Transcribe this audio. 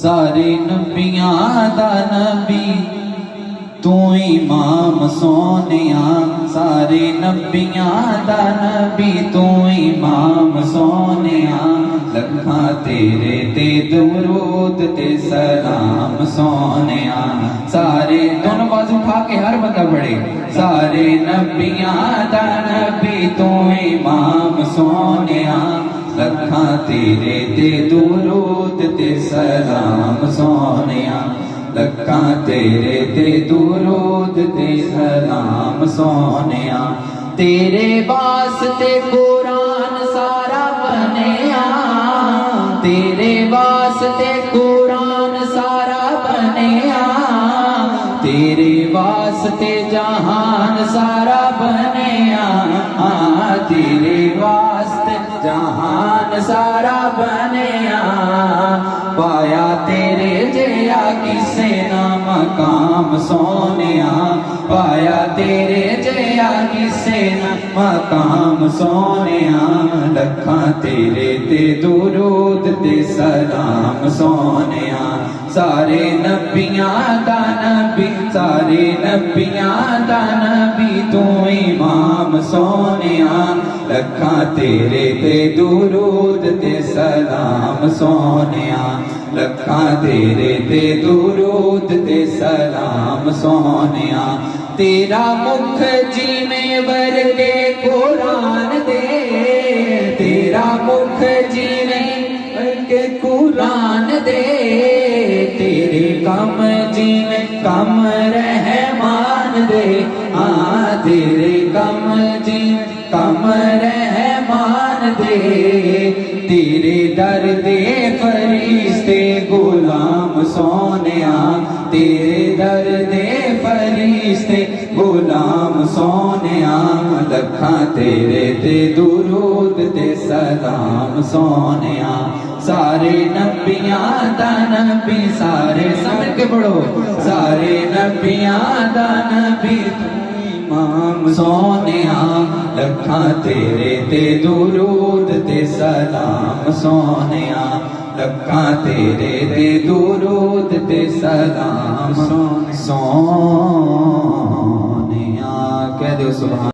سارے نبیاں دا نبی تو امام سونیا، سارے نبیاں دا نبی تو امام سونیا، لکھاں تیرے تے درود تے سلام سونیا۔ سارے دونوں باز اٹھا کے ہر بندہ پڑھے، سارے نبیاں دا نبی تو امام سونیا، لکھاں تیرے تے درود تے سلام سونیا، لکھاں تیرے تے درود تے سلام سونیا۔ تیرے واسطے قرآن سارا بنیا، تیرے واسطے قرآن سارا بنیا، تیرے واسطے جہان سارا بنیا، تیرے واسطے جہان سارا بنیا۔ پایا تیرے جیا کسے نہ مقام سونیا، پایا تیرے جیا کسے نہ مقام سونیا، لکھاں تیرے تے درود تے سلام سونیا۔ سارے نبیاں دا نبی، سارے نبیاں دا نبی تو امام سونیا، لکھاں تیرے تے درود تے سلام سونیا، لکھاں تیرے تے درود تے سلام سونیا۔ تیرا مکھ جیویں ورگے قرآن دے، تیرا مکھ جیویں ورگے قرآن دے، تیرے کم جیویں کم رحمان دے، تیرے کم جیویں کم رحمان دے، تیرے در دے فرشتے غلام سونیا، تیرے در دے فرشتے غلام سونیا، لکھاں تیرے تے درود تے سلام سونیا۔ سارے نبیاں دا نبی، سارے سمجھ کے پڑھو، سارے نبیاں دا نبی امام سونیا، لکھاں تیرے تے درود تے سلام سونیا، لکھاں تیرے تے درود تے سلام سونیا۔ کہہ دو سبحان